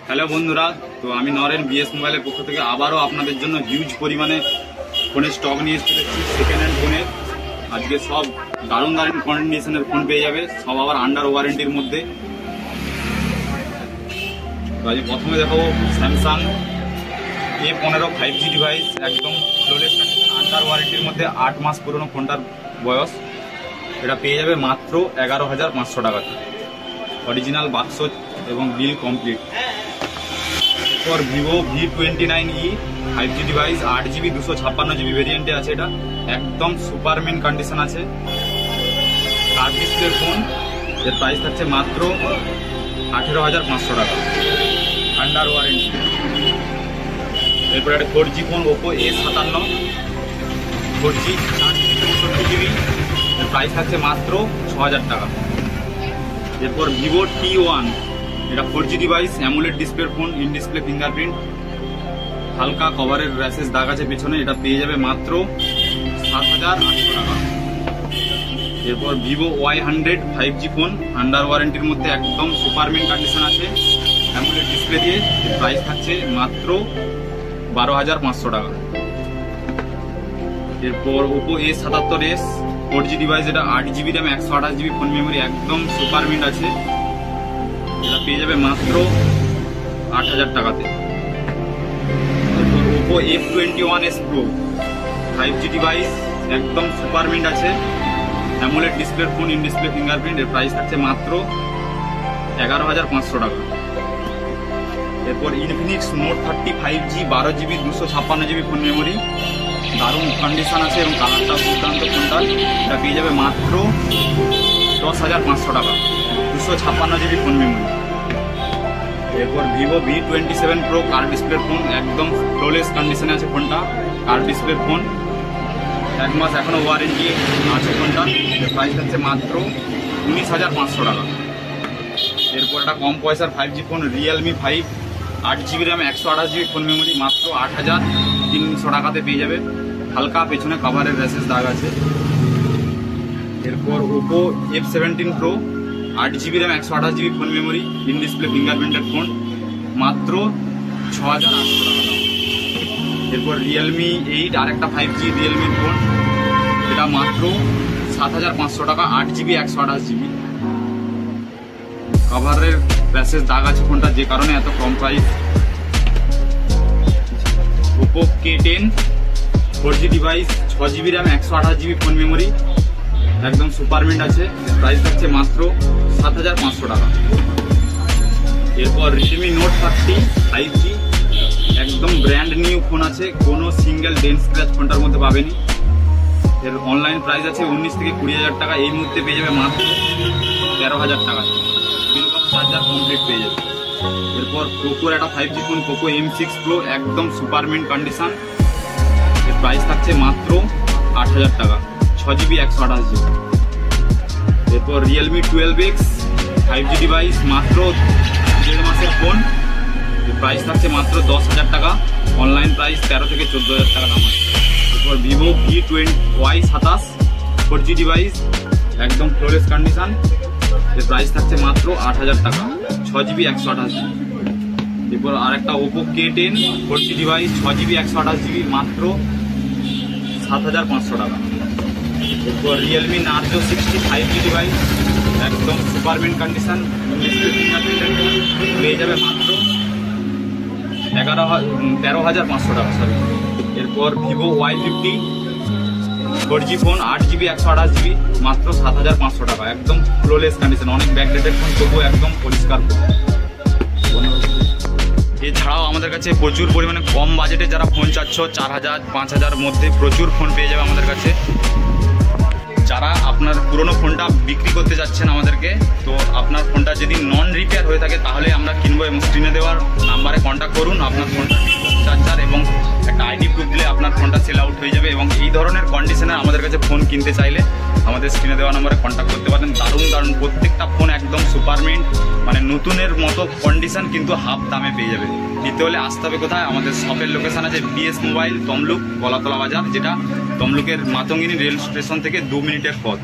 Hello বন্ধুরা, তো আমি নরেন বিএস মোবাইলের পক্ষ থেকে আবারও আপনাদের জন্য হিউজ পরিমাণে ফোনের স্টক নিয়ে এসেছি। সেকেন্ড হ্যান্ড ফোনের আজকে সব দারুণ দারুণ কন্ডিশনের ফোন পেয়ে যাবে, সব আবার আন্ডার ওয়ারেন্টির মধ্যে। তো আজকে প্রথমে দেখাবো স্যামসাং A15 5G ডিভাইস, একদম ফ্লোলেস কন্ডিশন, আন্ডার ওয়ারেন্টির মধ্যে 8 মাস পুরনো ফোনটার বয়স। এটা পেয়ে যাবে মাত্র 11,500 টাকাতে, অরিজিনাল বাক্স এবং বিল কমপ্লিট। এরপর Vivo V29e 5G device, 8GB 256GB ভেরিয়েন্টে আছে। এটা একদম সুপারমিন কন্ডিশন আছে, কার্ভ ডিসপ্লের ফোন। এর প্রাইস থাকছে মাত্র 18,500 টাকা, আন্ডার ওয়ারেন্টি। এরপর একটা 4G phone Oppo A57 4G 4GB, এর প্রাইস থাকছে মাত্র 6,000 টাকা। এরপর ভিভো T1, এটা 4G ডিভাইস, অ্যামোলেড ডিসপ্লের ফোন, ইন ডিসপ্লে ফিঙ্গারপ্রিন্ট, হালকা কভারের র্যাশেস দাগ আছে পেছনে। এটা পেয়ে যাবে মাত্র 7,800 টাকা। এরপর Vivo Y100 5G phone, under ওয়ারেন্টির মধ্যে, একদম সুপারমিন কন্ডিশন আছে, অ্যামোলেড ডিসপ্লে দিয়ে। প্রাইস থাকছে মাত্র 12,500 টাকা। এরপর ওপো A77s 4G ডিভাইস, এটা 8GB RAM 128GB phone memory, একদম সুপারমিন আছে। এটা পেয়ে যাবে মাত্র 8,000 টাকাতে। এরপর Oppo F21s Pro 5G device, একদম সুপারমিন্ট আছে, অ্যামোলেড ডিসপ্লের ফোন, ইন ডিসপ্লে ফিঙ্গারপ্রিন্ট। এর প্রাইস থাকছে মাত্র 11,500 টাকা। এরপর Infinix note 30 5G 12GB 256GB phone memory, দারুণ কন্ডিশন আছে এবং কালারটা দুর্দান্ত ফোনটা। এটা পেয়ে যাবে মাত্র 10,500 টাকা, 256GB ফোন মেমোরি। এরপর ভিভো V27 Pro কার্ভ ডিসপ্লের ফোন, একদম ফ্লোলেস কন্ডিশনে আছে ফোনটা, কার্ভ ডিসপ্লের ফোন, 1 মাস এখনো ওয়ারেন্টি আছে ফোনটা। প্রাইস হচ্ছে মাত্র 19,500 টাকা। এরপর একটা কম পয়সার 5G phone Realme 5 8GB RAM 128GB phone memory, মাত্র 8,300 টাকাতে পেয়ে যাবে। হালকা পেছনে কভারের র্যাশেস দাগ আছে। এরপর Oppo F17 Pro 8GB RAM 128GB phone memory, in display fingerprinted phone, মাত্র 6,800 টাকা। এরপর রিয়েলমি 8 আর একটা 5G রিয়েলমির ফোন, এটা মাত্র 7,500 টাকা, 8GB 128GB। কভারের র্যাশেস দাগ আছে ফোনটা, যে কারণে এত কম price. Oppo K10 4G device, 6GB RAM 128GB phone memory, একদম সুপারমিন্ট আছে। প্রাইস থাকছে মাত্র 7,500 টাকা। এরপর রিয়েলমি নোট 30 5G, একদম ব্র্যান্ড নিউ ফোন আছে, কোনো সিঙ্গেল ডেন্ট স্ক্র্যাচ ফোনটার মধ্যে পাবেনি। এর অনলাইন প্রাইস আছে 19 থেকে 20,000 টাকা। এই মুহূর্তে পেয়ে যাবে মাত্র 13,000 টাকা, বিল বক্স চার্জার কমপ্লিট পেয়ে যাবে। এরপর পোকোর একটা 5G phone Poco M6 Pro, একদম সুপারমিন্ট কন্ডিশন। এর প্রাইস থাকছে মাত্র 8,000 টাকা, 6GB 128GB। এরপর রিয়েলমি 12X 5G ডিভাইস, মাত্র 1.5 মাসের ফোন, প্রাইস থাকছে মাত্র 10,000 টাকা। অনলাইন প্রাইস 13 থেকে 14,000 টাকা দাম আছে। এরপর ভিভো Y27 4G ডিভাইস, একদম ফ্লোলেস কন্ডিশন, এর প্রাইস থাকছে মাত্র 8,000 টাকা, 6GB 128GB। এরপর আরেকটা Oppo K10 4G device, 6GB 128GB, মাত্র 7,500 টাকা। এরপর রিয়েলমি নার্জো 60 5G ডিভাইস, একদম সুপারমিন্ট কন্ডিশন, পেয়ে যাবে মাত্র 13,500 টাকা, সরি। এরপর Vivo Y50 4G phone, 8GB 128GB, মাত্র 7,500 টাকা, একদম ফ্লোলেস কন্ডিশন, অনেক ব্যাকডেটেড ফোন, তবুও একদম পরিষ্কার ফোন। এছাড়াও আমাদের কাছে প্রচুর পরিমাণে কম বাজেটে যারা ফোন চাচ্ছ, 4,000 5,000 মধ্যে প্রচুর ফোন পেয়ে যাবে আমাদের কাছে। যারা আপনার পুরনো ফোনটা বিক্রি করতে যাচ্ছেন আমাদেরকে, তো আপনার ফোনটা যদি নন রিপেয়ার হয়ে থাকে তাহলে আমরা কিনবো, এবং স্ক্রিনে দেওয়ার নাম্বারে কন্ট্যাক্ট করুন। আপনার ফোনটা চার্জার এবং একটা আইডি প্রুফ দিলে আপনার ফোনটা সেল আউট হয়ে যাবে। এবং এই ধরনের কন্ডিশনে আমাদের কাছে ফোন কিনতে চাইলে আমাদের স্ক্রিনে দেওয়া নাম্বারে কন্ট্যাক্ট করতে পারেন। দারুণ দারুণ প্রত্যেকটা ফোন একদম সুপারমিন্ট, মানে নতুনের মতো কন্ডিশন, কিন্তু হাফ দামে পেয়ে যাবে। নিতে হলে আসতে হবে কোথায়? আমাদের শপের লোকেশন আছে বিএস মোবাইল তমলুক, গলাতলা বাজার, যেটা তমলুকের মাতঙ্গিনী রেল স্টেশন থেকে 2 মিনিটের পথ।